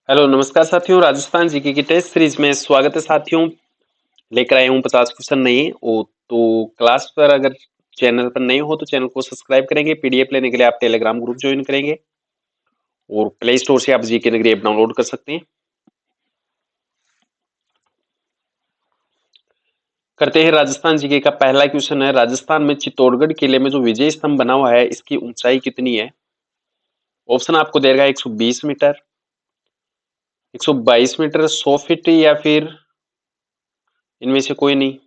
Hello नमस्कार साथियों, Rajasthan GK की टेस्ट सीरीज में स्वागत है साथियों। लेकर आया हूँ 50 क्वेश्चन नए ओ तो क्लास पर अगर चैनल पर नए हो तो चैनल को सब्सक्राइब करेंगे। पीडीएफ लेने के लिए आप टेलीग्राम ग्रुप ज्वाइन करेंगे और प्ले स्टोर से आप जीके नगरी ऐप डाउनलोड कर सकते हैं। करते हैं राजस्थान जीके का पहला क्वेश्चन है, राजस्थान में चित्तौड़गढ़ किले में जो विजय स्तंभ बना हुआ है इसकी ऊंचाई कितनी है? ऑप्शन आपको देगा 120 मीटर, 122 मीटर, 100 फीट या फिर इनमें से कोई नहीं।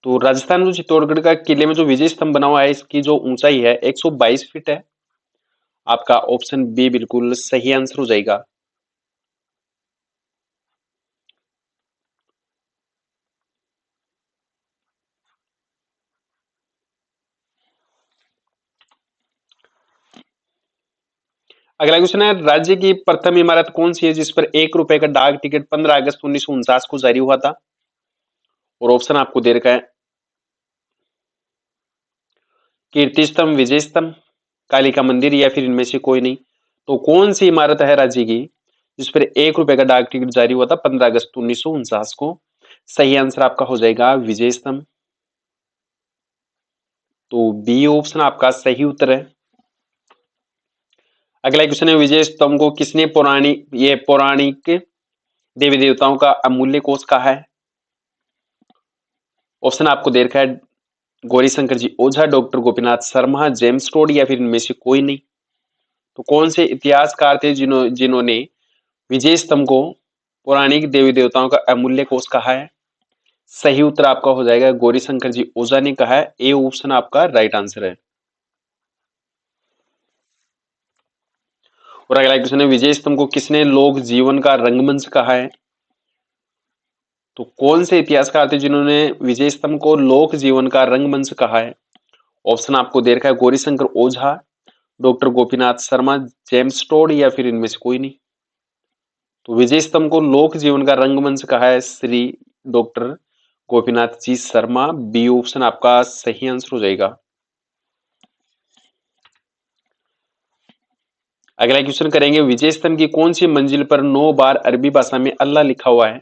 तो राजस्थान में जो चित्तौड़गढ़ का किले में जो विजय स्तंभ बना हुआ है इसकी जो ऊंचाई है 122 फीट है। आपका ऑप्शन बी बिल्कुल सही आंसर हो जाएगा। अगला क्वेश्चन है, राज्य की प्रथम इमारत कौन सी है जिस पर 1 रुपए का डाक टिकट 15 अगस्त 1949 को जारी हुआ था? और ऑप्शन आपको दे रखा है कीर्ति स्तंभ, विजय स्तंभ, कालिका मंदिर या फिर इनमें से कोई नहीं। तो कौन सी इमारत है राज्य की जिस पर 1 रुपए का डाक टिकट जारी हुआ था 15 अगस्त 1949 को? सही आंसर आपका हो जाएगा विजय स्तंभ। तो बी ऑप्शन आपका सही उत्तर है। अगला क्वेश्चन है, विजय स्तंभ को किसने पौराणिक देवी देवताओं का अमूल्य कोष कहा है? ऑप्शन आपको दे रखा है Gauri Shankar ji Ojha, doctor Gopinath Sharma, James Tod या फिर इनमें से कोई नहीं। तो कौन से इतिहासकार थे जिन्होंने विजय स्तंभ को पौराणिक देवी देवताओं का अमूल्य कोष कहा है? सही उत्तर आपका हो जाएगा गौरी शंकर जी ओझा ने कहा है। ए ऑप्शन आपका राइट आंसर है। और अगला क्वेश्चन है, विजय स्तंभ को किसने लोक जीवन का रंगमंच कहा है? तो कौन से इतिहासकार थे जिन्होंने विजय स्तंभ को लोक जीवन का रंगमंच कहा है? ऑप्शन आपको दे रखा है Gauri Shankar Ojha, doctor Gopinath Sharma, James Tod या फिर इनमें से कोई नहीं। तो विजय स्तंभ को लोक जीवन का रंगमंच कहा है Shri doctor Gopinath ji Sharma. B option आपका सही आंसर हो जाएगा। अगला क्वेश्चन करेंगे, विजय स्तंभ की कौन सी मंजिल पर 9 बार अरबी भाषा में अल्लाह लिखा हुआ है?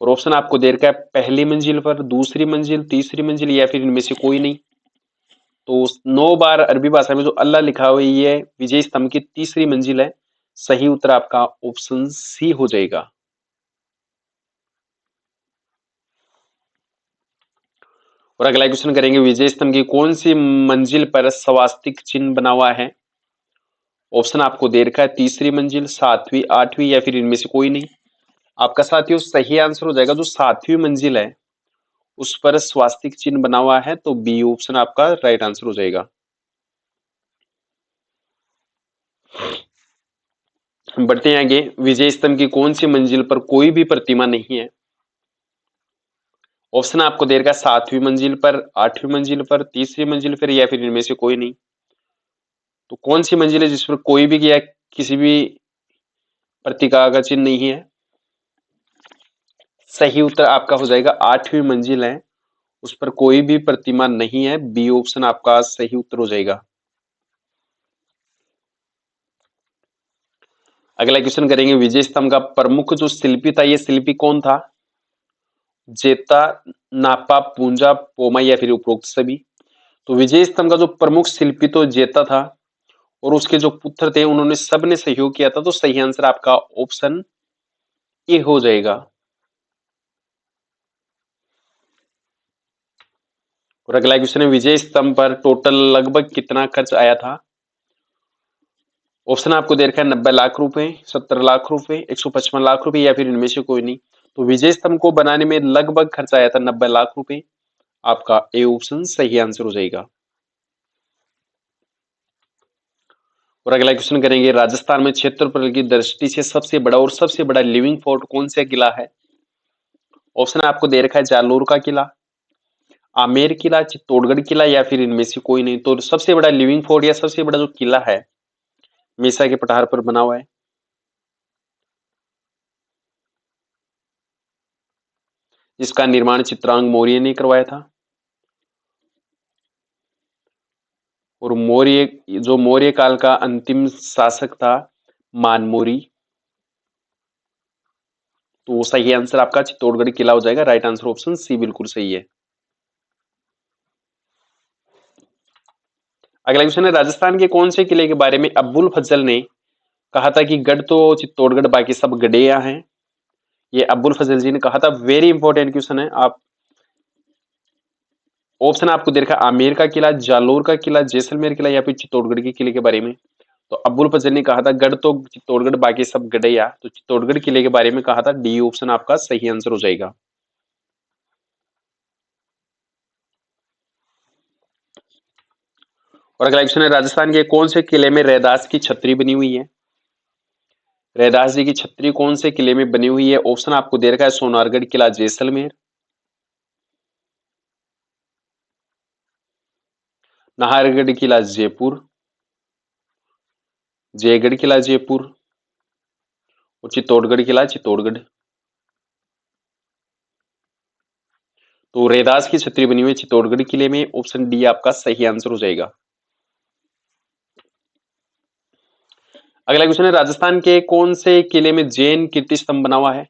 और ऑप्शन आपको दे रखा है पहली मंजिल पर, दूसरी मंजिल, तीसरी मंजिल या फिर इनमें से कोई नहीं। तो 9 बार अरबी भाषा में जो अल्लाह लिखा हुआ है ये विजय स्तंभ की तीसरी मंजिल है। सही उत्तर आपका ऑप्शन सी हो जाएगा। और अगला क्वेश्चन करेंगे, विजय स्तंभ की कौन सी मंजिल पर स्वास्तिक चिन्ह बना हुआ है? ऑप्शन आपको दे रखा है तीसरी मंजिल, सातवीं, आठवीं या फिर इनमें से कोई नहीं। आपका साथियों सही आंसर हो जाएगा जो सातवीं मंजिल है उस पर स्वास्तिक चिन्ह बना हुआ है। तो बी ऑप्शन आपका राइट आंसर हो जाएगा। बढ़ते हैं आगे, विजय स्तंभ की कौन सी मंजिल पर कोई भी प्रतिमा नहीं है? ऑप्शन आपको दे रखा है सातवीं मंजिल पर, आठवीं मंजिल पर, तीसरी मंजिल पर या फिर इनमें से कोई नहीं। तो कौन सी मंजिल है जिस पर कोई भी या किसी भी प्रतीका का चिन्ह नहीं है? सही उत्तर आपका हो जाएगा आठवीं मंजिल है उस पर कोई भी प्रतिमा नहीं है। बी ऑप्शन आपका सही उत्तर हो जाएगा। अगला क्वेश्चन करेंगे, विजय स्तंभ का प्रमुख जो शिल्पी था ये शिल्पी कौन था? जेता, नापा, पूंजा, पोमा या फिर उपरोक्त सभी। तो विजय स्तंभ का जो प्रमुख शिल्पी तो जेता था और उसके जो पुत्र थे उन्होंने सबने सहयोग किया था। तो सही आंसर आपका ऑप्शन ए हो जाएगा। और अगला क्वेश्चन है, विजय स्तंभ पर टोटल लगभग कितना खर्च आया था? ऑप्शन आपको दे रखा है 90 लाख रुपए, 70 लाख रुपए, 155 लाख रुपए या फिर इनमें से कोई नहीं। तो विजय स्तंभ को बनाने में लगभग खर्च आया था 90 लाख रुपए। आपका ए ऑप्शन सही आंसर हो जाएगा। और अगला क्वेश्चन करेंगे, राजस्थान में क्षेत्रफल की दृष्टि से सबसे बड़ा और सबसे बड़ा लिविंग फोर्ट कौन सा किला है? ऑप्शन आपको दे रखा है जालोर का किला, आमेर किला, चित्तौड़गढ़ किला या फिर इनमें से कोई नहीं। तो सबसे बड़ा लिविंग फोर्ट या सबसे बड़ा जो किला है मेसा के पठार पर बना हुआ है, जिसका निर्माण चित्रांग मौर्य ने करवाया था। और मौर्य जो मौर्य काल का अंतिम शासक था मानमोरी। तो सही आंसर आपका चित्तौड़गढ़ किला हो जाएगा। राइट आंसर ऑप्शन सी बिल्कुल सही है। अगला क्वेश्चन है, राजस्थान के कौन से किले के बारे में अब्बुल फजल ने कहा था कि गढ़ तो चित्तौड़गढ़ बाकी सब गढ़ेया हैं? ये अब्बुल फजल जी ने कहा था। वेरी इंपॉर्टेंट क्वेश्चन है। आप ऑप्शन आपको दे रखा है, आमेर का किला, जालोर का किला, जैसलमेर किला या फिर चित्तौड़गढ़ के किले के बारे में। तो अब्बुल फजल ने कहा था गढ़ तो चित्तौड़गढ़ बाकी सब गढ़ेया, तो चित्तौड़गढ़ किले के बारे में कहा था। डी ऑप्शन आपका सही आंसर हो जाएगा। और अगला क्वेश्चन है, राजस्थान के कौन से किले में रैदास की छतरी बनी हुई है? रैदास जी की छतरी कौन से किले में बनी हुई है? ऑप्शन आपको दे रखा है, सोनारगढ़ किला, जैसलमेर, नाहरगढ़ किला जयपुर, जयगढ़ किला जयपुर और चित्तौड़गढ़ किला चित्तौड़गढ़। तो रैदास की छतरी बनी हुई चित्तौड़गढ़ किले में। ऑप्शन डी आपका सही आंसर हो जाएगा। अगला क्वेश्चन है, राजस्थान के कौन से किले में जैन कीर्ति स्तंभ बना हुआ है?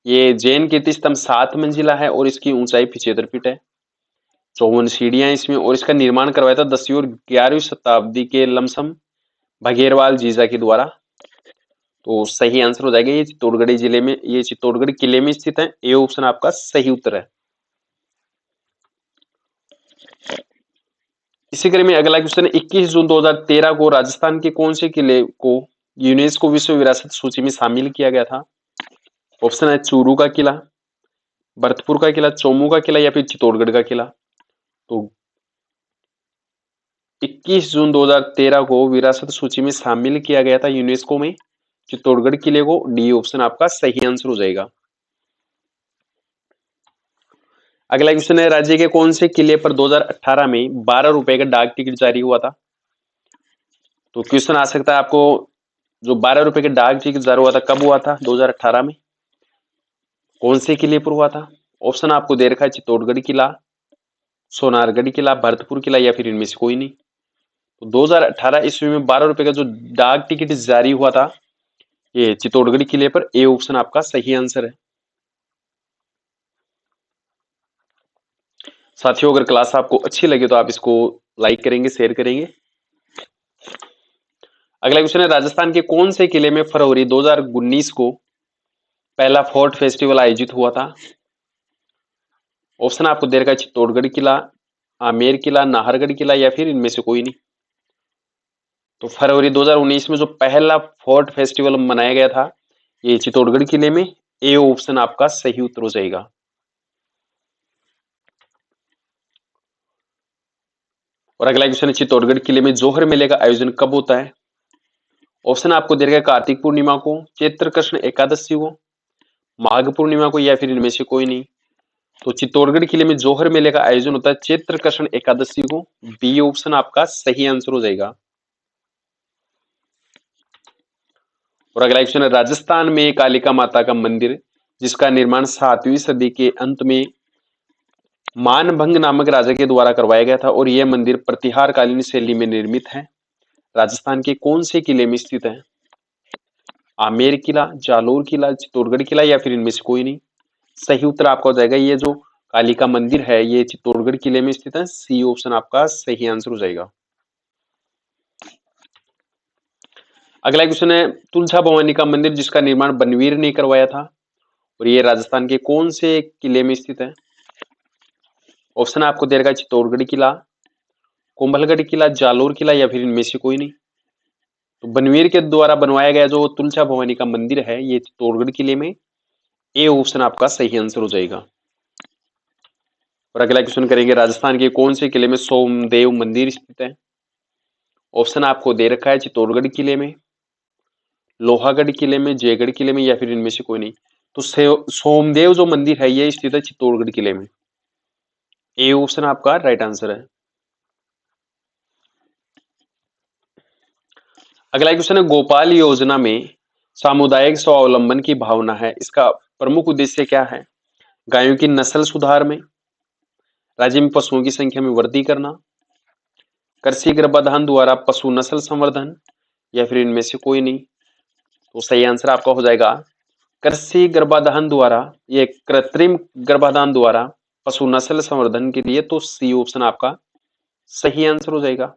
ये जैन कीर्ति स्तंभ 7 मंजिला है और इसकी ऊंचाई 75 फीट है। 54 सीढ़ियां इसमें, और इसका निर्माण करवाया था 10वीं और 11वीं शताब्दी के लमसम भगेरवाल जीजा के द्वारा। तो सही आंसर हो जाएगा। ये चित्तौड़गढ़ जिले में, ये चित्तौड़गढ़ किले में स्थित है। ए ऑप्शन आपका सही उत्तर है। इसी क्रम में अगला क्वेश्चन है, 21 जून 2013 को राजस्थान के कौन से किले को यूनेस्को विश्व विरासत सूची में शामिल किया गया था? ऑप्शन है, चूरू का किला, भरतपुर का किला, चौमू का किला या फिर चित्तौड़गढ़ का किला। तो 21 जून 2013 को विरासत सूची में शामिल किया गया था यूनेस्को में चित्तौड़गढ़ किले को। डी ऑप्शन आपका सही आंसर हो जाएगा। अगला क्वेश्चन है, राज्य के कौन से किले पर 2018 में 12 रुपए का डाक टिकट जारी हुआ था? तो क्वेश्चन आ सकता है आपको, जो 12 रुपए का डाक टिकट जारी हुआ था कब हुआ था? 2018 में कौन से किले पर हुआ था? ऑप्शन आपको दे रखा है, चित्तौड़गढ़ किला, सोनारगढ़ किला, भरतपुर किला या फिर इनमें से कोई नहीं। तो 2018 ईस्वी में 12 रुपए का जो डाक टिकट जारी हुआ था, ये चित्तौड़गढ़ किले पर। ए ऑप्शन आपका सही आंसर है। साथियों, अगर क्लास आपको अच्छी लगे तो आप इसको लाइक करेंगे, शेयर करेंगे। अगला क्वेश्चन है, राजस्थान के कौन से किले में फरवरी 2019 को पहला फोर्ट फेस्टिवल आयोजित हुआ था? ऑप्शन आपको दे रखा है, चित्तौड़गढ़ किला, आमेर किला, नाहरगढ़ किला या फिर इनमें से कोई नहीं। तो फरवरी 2019 में जो पहला फोर्ट फेस्टिवल मनाया गया था, ये चित्तौड़गढ़ किले में। ए ऑप्शन आपका सही उत्तर हो जाएगा। और अगला क्वेश्चन है, चित्तौड़गढ़ किले में जोहर मेले का आयोजन कब होता है? ऑप्शन आपको दे रखा है, कार्तिक पूर्णिमा को, चैत्र कृष्ण एकादशी को, माघ पूर्णिमा को या फिर इनमें से कोई नहीं। तो चित्तौड़गढ़ किले में जोहर मेले का आयोजन होता है चैत्र कृष्ण एकादशी को। बी ऑप्शन आपका सही आंसर हो जाएगा। और अगला क्वेश्चन है, राजस्थान में कालिका माता का मंदिर जिसका निर्माण 7वीं सदी के अंत में मानभंग नामक राजा के द्वारा करवाया गया था और यह मंदिर प्रतिहार कालीन शैली में निर्मित है, राजस्थान के कौन से किले में स्थित है? आमेर किला, जालोर किला, चित्तौड़गढ़ किला या फिर इनमें से कोई नहीं। सही उत्तर आपका हो जाएगा, ये जो कालिका मंदिर है ये चित्तौड़गढ़ किले में स्थित है। सी ऑप्शन आपका सही आंसर हो जाएगा। अगला क्वेश्चन है, तुलसा भवानी का मंदिर जिसका निर्माण बनवीर ने करवाया था और ये राजस्थान के कौन से किले में स्थित है? ऑप्शन आपको दे रखा है, चित्तौड़गढ़ किला, कुंभलगढ़ किला, जालोर किला या फिर इनमें से कोई नहीं। तो बनवीर के द्वारा बनवाया गया जो तुलसा भवानी का मंदिर है ये चित्तौड़गढ़ किले में। ए ऑप्शन आपका सही आंसर हो जाएगा। और अगला क्वेश्चन करेंगे, राजस्थान के कौन से किले में सोमदेव मंदिर स्थित है? ऑप्शन आपको दे रखा है, चित्तौड़गढ़ किले में, लोहागढ़ किले में, जयगढ़ किले में या फिर इनमें से कोई नहीं। तो सोमदेव जो मंदिर है ये स्थित है चित्तौड़गढ़ किले में। ए ऑप्शन आपका राइट आंसर है। अगला क्वेश्चन है, गोपाल योजना में सामुदायिक स्वावलंबन की भावना है, इसका प्रमुख उद्देश्य क्या है? गायों की नस्ल सुधार में, राज्य में पशुओं की संख्या में वृद्धि करना, कृषि गर्भाधान द्वारा पशु नस्ल संवर्धन या फिर इनमें से कोई नहीं। तो सही आंसर आपका हो जाएगा कृषि गर्भाधान द्वारा, ये कृत्रिम गर्भाधान द्वारा पशु नस्ल संवर्धन के लिए, तो सी ऑप्शन आपका सही आंसर हो जाएगा।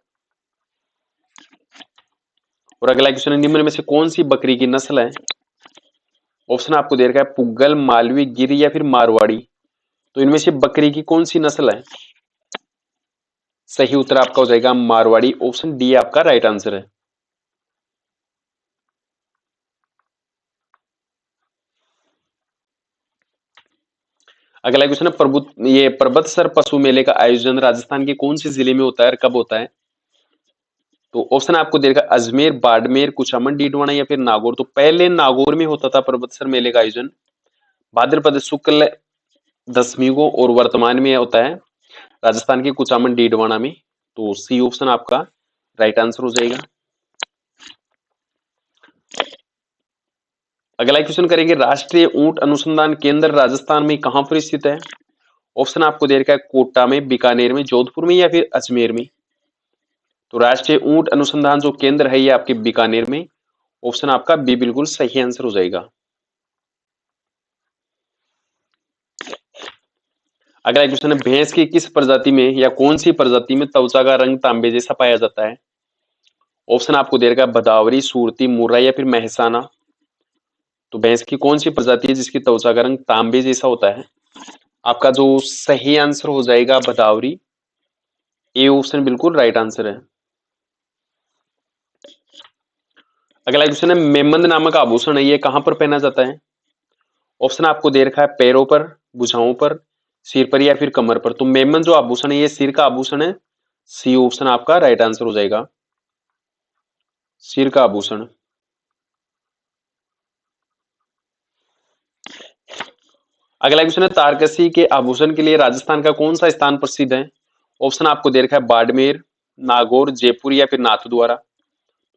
और अगला क्वेश्चन है, निम्न में से कौन सी बकरी की नस्ल है? ऑप्शन आपको दे रखा है पुग्गल, मालवी, गिर या फिर मारवाड़ी। तो इनमें से बकरी की कौन सी नस्ल है? सही उत्तर आपका हो जाएगा मारवाड़ी, ऑप्शन डी आपका राइट आंसर है। अगला क्वेश्चन है, ये पर्वतसर पशु मेले का आयोजन राजस्थान के कौन से जिले में होता है और कब होता है? तो ऑप्शन आपको दे रखा है अजमेर, बाड़मेर, कुचामन, डीडवाना या फिर नागौर। तो पहले नागौर में होता था पर्वतसर मेले का आयोजन भाद्रपद शुक्ल दशमी को, और वर्तमान में होता है राजस्थान के कुचामन डीडवाना में। तो सी ऑप्शन आपका राइट आंसर हो जाएगा। अगला क्वेश्चन करेंगे, राष्ट्रीय ऊंट अनुसंधान केंद्र राजस्थान में कहां पर स्थित है? ऑप्शन आपको दे रखा है कोटा में, बीकानेर में, जोधपुर में या फिर अजमेर में। तो राष्ट्रीय ऊंट अनुसंधान जो केंद्र है ये आपके बीकानेर में, ऑप्शन आपका बी बिल्कुल सही आंसर हो जाएगा। अगला क्वेश्चन है, भैंस की किस प्रजाति में या कौन सी प्रजाति में त्वचा का रंग तांबे जैसा पाया जाता है? ऑप्शन आपको दे रखा है भदावरी, सूरती, मुर्रा या फिर महसाना। तो भैंस की कौन सी प्रजाति है जिसकी त्वचा का रंग तांबे जैसा होता है? आपका जो सही आंसर हो जाएगा भदावरी, ए ऑप्शन बिल्कुल राइट आंसर है। अगला क्वेश्चन है, मेमंद नामक आभूषण है ये कहां पर पहना जाता है? ऑप्शन आपको दे रखा है पैरों पर, भुजाओं पर, सिर पर या फिर कमर पर। तो मेमन जो आभूषण है ये सिर का आभूषण है, सी ऑप्शन आपका राइट आंसर हो जाएगा, सिर का आभूषण। अगला क्वेश्चन है, तारकसी के आभूषण के लिए राजस्थान का कौन सा स्थान प्रसिद्ध है? ऑप्शन आपको दे रखा है बाड़मेर, नागौर, जयपुर या फिर नाथद्वारा।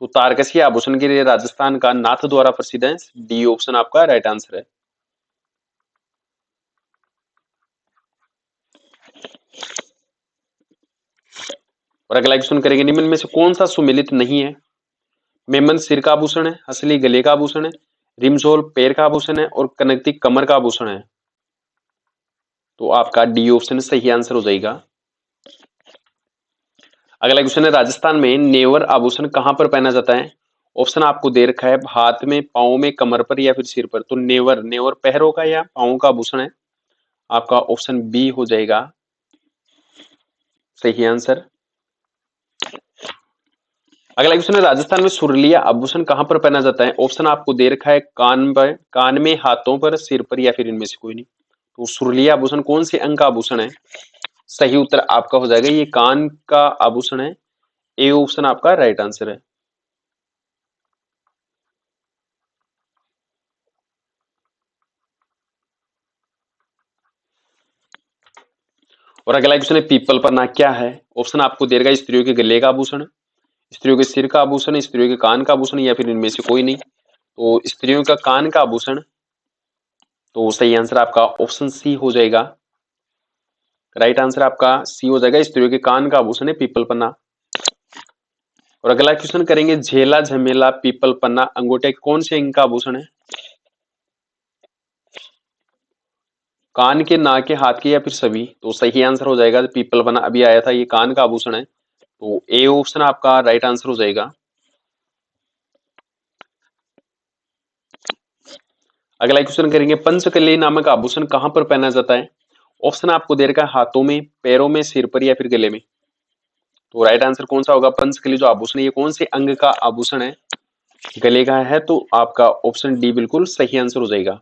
तो तारकसी आभूषण के लिए राजस्थान का नाथद्वारा प्रसिद्ध है, डी ऑप्शन आपका राइट आंसर है। और अगला क्वेश्चन करेंगे, निम्न में से कौन सा सुमेलित नहीं है? मेमन सिर का आभूषण है, हसली गले का आभूषण है, रिमझोल पैर का आभूषण है और कनकती कमर का आभूषण है। तो आपका डी ऑप्शन सही आंसर हो जाएगा। अगला क्वेश्चन है, राजस्थान में नेवर आभूषण कहां पर पहना जाता है? ऑप्शन आपको दे रखा है हाथ में, पांव में, कमर पर या फिर सिर पर। तो नेवर, नेवर पैरों का या पांव का आभूषण है, आपका ऑप्शन बी हो जाएगा सही आंसर। अगला क्वेश्चन है, राजस्थान में सुरलिया आभूषण कहां पर पहना जाता है? ऑप्शन आपको दे रखा है कान पर, कान में, हाथों पर, सिर पर या फिर इनमें से कोई नहीं। तो सुरलिया आभूषण कौन से अंग का आभूषण है? सही उत्तर आपका हो जाएगा ये कान का आभूषण है, ए ऑप्शन आपका राइट आंसर है। और अगला क्वेश्चन है, पीपल पन्ना क्या है? ऑप्शन आपको दे रखा है स्त्रियों के गले का आभूषण, स्त्रियों के सिर का आभूषण, स्त्रियों के कान का आभूषण या फिर इनमें से कोई नहीं। तो स्त्रियों का कान का आभूषण, तो सही आंसर आपका ऑप्शन सी हो जाएगा, राइट आंसर आपका सी हो जाएगा, स्त्रियों के कान का आभूषण है पीपल पन्ना। और अगला क्वेश्चन करेंगे, झेला, झमेला, पीपल पन्ना, अंगूठे कौन से अंग का आभूषण है? कान के, नाक के, हाथ के या फिर सभी। तो सही आंसर हो जाएगा पीपल पन्ना, अभी आया था, ये कान का आभूषण है, तो ए ऑप्शन आपका राइट आंसर हो जाएगा। अगला क्वेश्चन करेंगे, पंचकली नामक आभूषण कहां पर पहना जाता है? ऑप्शन आपको दे रखा है हाथों में, पैरों में, सिर पर या फिर गले में। तो राइट आंसर कौन सा होगा? पंचकली जो आभूषण है ये कौन से अंग का आभूषण है? गले का है, तो आपका ऑप्शन डी बिल्कुल सही आंसर हो जाएगा।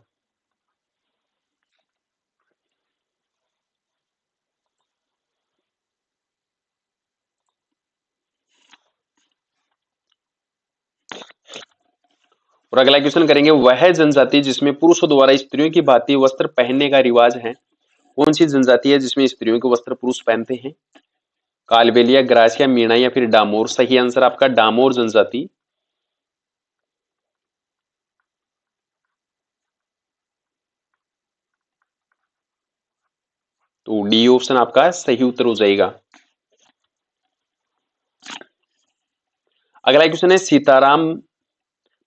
और अगला क्वेश्चन करेंगे, वह जनजाति जिसमें पुरुषों द्वारा स्त्रियों की भांति वस्त्र पहनने का रिवाज है, कौन सी जनजाति है जिसमें स्त्रियों के वस्त्र पुरुष पहनते हैं? कालबेलिया, ग्रासिया, मीणा या फिर डामोर। सही आंसर आपका डामोर जनजाति। तो डी ऑप्शन आपका सही उत्तर हो जाएगा। अगला क्वेश्चन है, सीताराम,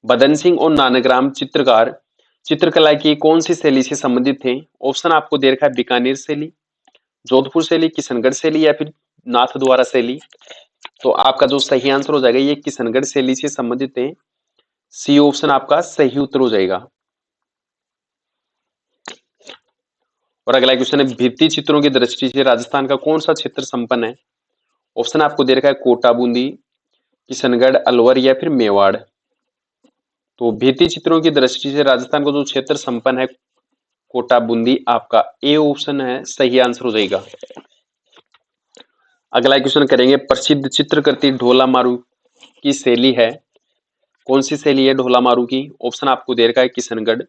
बदन सिंह और नानकराम चित्रकार चित्रकला की कौन सी शैली से संबंधित थे? ऑप्शन आपको दे रखा है, बीकानेर शैली, जोधपुर शैली, किशनगढ़ शैली या फिर नाथद्वारा शैली। तो आपका जो सही आंसर हो जाएगा ये किशनगढ़ शैली से संबंधित है। सी ऑप्शन आपका सही उत्तर हो जाएगा। और अगला क्वेश्चन है, भित्ति चित्रों की दृष्टि से राजस्थान का कौन सा क्षेत्र संपन्न है? ऑप्शन आपको दे रखा है, कोटा, बूंदी, किशनगढ़, अलवर या फिर मेवाड़। तो भित्ति चित्रों की दृष्टि से राजस्थान का जो क्षेत्र संपन्न है, कोटा, बूंदी, आपका ए ऑप्शन है सही आंसर हो जाएगा। अगला क्वेश्चन करेंगे, प्रसिद्ध चित्रकृति ढोला मारू की शैली है, कौन सी शैली है ढोला मारू की? ऑप्शन आपको दे रखा है, किशनगढ़,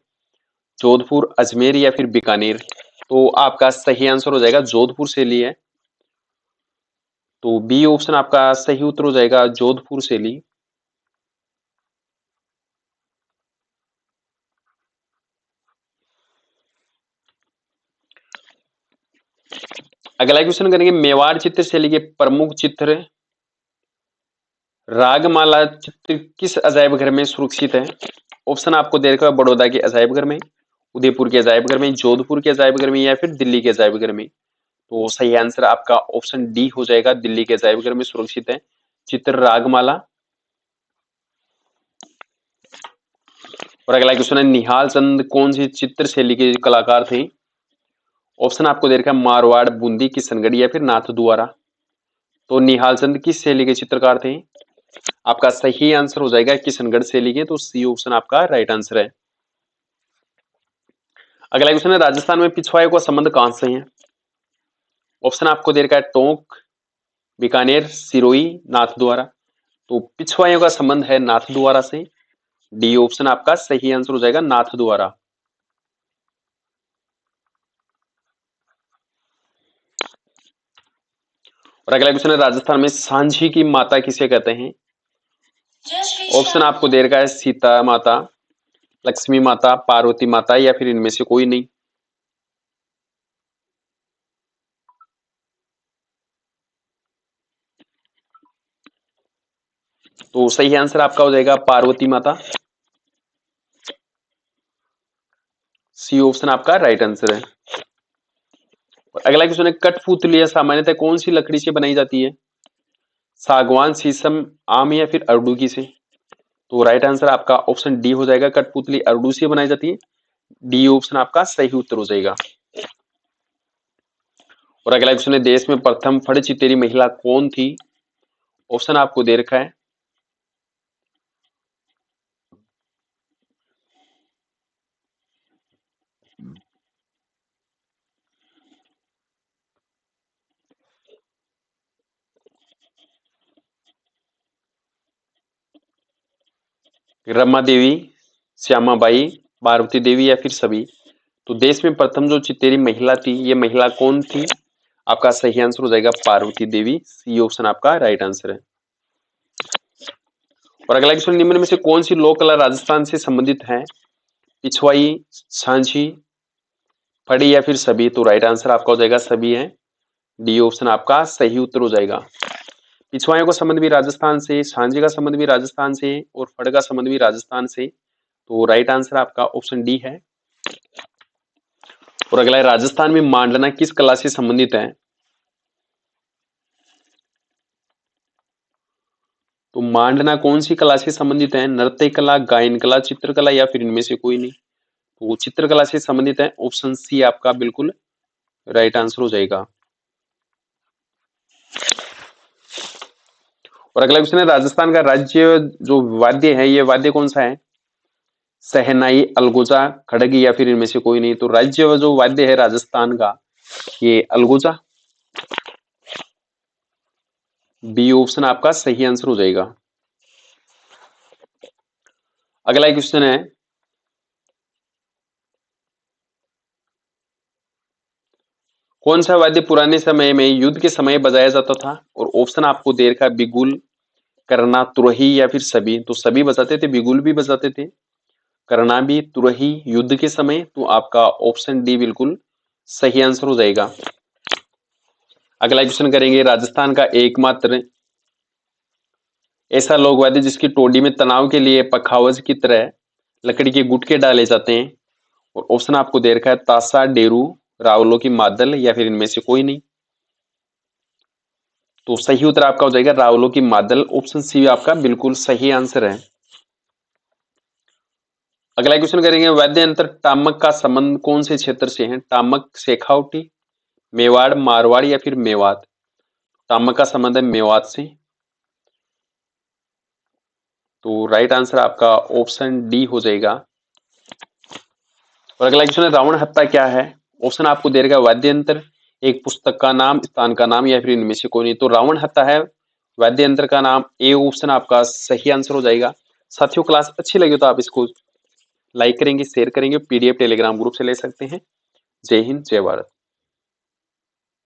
जोधपुर, अजमेर या फिर बीकानेर। तो आपका सही आंसर हो जाएगा जोधपुर शैली है। तो बी ऑप्शन आपका सही उत्तर हो जाएगा, जोधपुर शैली। अगला क्वेश्चन करेंगे, मेवाड़ चित्र शैली के प्रमुख चित्र रागमाला चित्र किस अजायब घर में सुरक्षित है? ऑप्शन आपको दे रखा है, बड़ौदा के अजायब घर में, उदयपुर के अजायब घर में, जोधपुर के अजायब घर में या फिर दिल्ली के अजायब घर में। तो सही आंसर आपका ऑप्शन डी हो जाएगा, दिल्ली के अजायब घर में सुरक्षित है चित्र रागमाला। और अगला क्वेश्चन है, निहाल चंद कौन सी चित्र शैली के कलाकार थे? ऑप्शन आपको दे रखा है, मारवाड़, बूंदी, किशनगढ़ या फिर नाथद्वारा। तो निहाल चंद किस शैली के चित्रकार थे? आपका सही आंसर हो जाएगा किशनगढ़ शैली के। तो सी ऑप्शन आपका राइट आंसर है। अगला क्वेश्चन है, राजस्थान में पिछवाड़े का संबंध कहां से है? ऑप्शन आपको दे रखा है, टोंक, बीकानेर, सिरोही, नाथद्वारा। तो पिछवाड़े का संबंध है नाथद्वारा से। डी ऑप्शन आपका सही आंसर हो जाएगा, नाथद्वारा। और अगला क्वेश्चन है, राजस्थान में सांझी की माता किसे कहते हैं? ऑप्शन आपको दे रखा है, सीता माता, लक्ष्मी माता, पार्वती माता या फिर इनमें से कोई नहीं। तो सही आंसर आपका हो जाएगा पार्वती माता। सी ऑप्शन आपका राइट आंसर है। अगला क्वेश्चन है, कठपुतलियां सामान्यतः कौन सी लकड़ी से बनाई जाती है? सागवान, शीशम, आम या फिर अर्डुगी से। तो राइट आंसर आपका ऑप्शन डी हो जाएगा, कठपुतली अर्डू से बनाई जाती है। डी ऑप्शन आपका सही उत्तर हो जाएगा। और अगला क्वेश्चन है, देश में प्रथम फड़चितेरी महिला कौन थी? ऑप्शन आपको दे रखा है, रमा देवी, श्यामा बाई, पार्वती देवी या फिर सभी। तो देश में प्रथम जो चितेरी महिला थी, ये महिला कौन थी? आपका सही आंसर हो जाएगा पार्वती देवी। सी ऑप्शन आपका राइट आंसर है। और अगला क्वेश्चन, निम्न में से कौन सी लोक कला राजस्थान से संबंधित है? पिछवाई, सांझी, फड़ी या फिर सभी। तो राइट आंसर आपका हो जाएगा सभी है। डी ऑप्शन आपका सही उत्तर हो जाएगा। पिछवाइयों का संबंध भी राजस्थान से, सांझी का संबंध भी राजस्थान से और फड़ का संबंध भी राजस्थान से। तो राइट आंसर आपका ऑप्शन डी है। और अगला है, राजस्थान में मांडना किस कला से संबंधित है? तो मांडना कौन सी कला से संबंधित है? नृत्य कला, गायन कला, चित्रकला या फिर इनमें से कोई नहीं। तो चित्रकला से संबंधित है। ऑप्शन सी आपका बिल्कुल राइट आंसर हो जाएगा। और अगला क्वेश्चन है, राजस्थान का राज्य जो वाद्य है, ये वाद्य कौन सा है? सहनाई, अलगोजा, खड़गी या फिर इनमें से कोई नहीं। तो राज्य जो वाद्य है राजस्थान का, ये अलगोजा। बी ऑप्शन आपका सही आंसर हो जाएगा। अगला क्वेश्चन है, कौन सा वाद्य पुराने समय में युद्ध के समय बजाया जाता था? और ऑप्शन आपको दे रखा है, बिगुल, करना, तुरही या फिर सभी। तो सभी बजाते थे, बिगुल भी बजाते थे, करना भी, तुरही युद्ध के समय। तो आपका ऑप्शन डी बिल्कुल सही आंसर हो जाएगा। अगला क्वेश्चन करेंगे, राजस्थान का ऐसा लोक वाद्य जिसकी टोडी में तनाव के लिए पखावज की तरह लकड़ी के गुटके डाले जाते हैं। और ऑप्शन आपको दे रखा है ताशा, डेरू, रावलों की मादल या फिर इनमें से कोई नहीं। तो सही उत्तर आपका हो जाएगा रावलों की मादल। ऑप्शन सी आपका बिल्कुल सही आंसर है। अगला क्वेश्चन करेंगे, वाद्य यंत्र टामक का संबंध कौन से क्षेत्र से है? टामक शेखावटी, मेवाड़, मारवाड़ या फिर मेवात? टामक का संबंध है मेवात से। तो राइट आंसर आपका ऑप्शन डी हो जाएगा। और अगला क्वेश्चन है, रावण हत्ता क्या है? ऑप्शन आपको दे रखा है वाद्य यंत्र, एक पुस्तक का नाम, स्थान का नाम या फिर इनमें से कोई नहीं। तो रावण हत्ता है वाद्य यंत्र का नाम। ए ऑप्शन आपका सही आंसर हो जाएगा। साथियों, क्लास अच्छी लगी तो आप इसको लाइक करेंगे, शेयर करेंगे, पीडीएफ टेलीग्राम ग्रुप से ले सकते हैं। जय हिंद, जय भारत।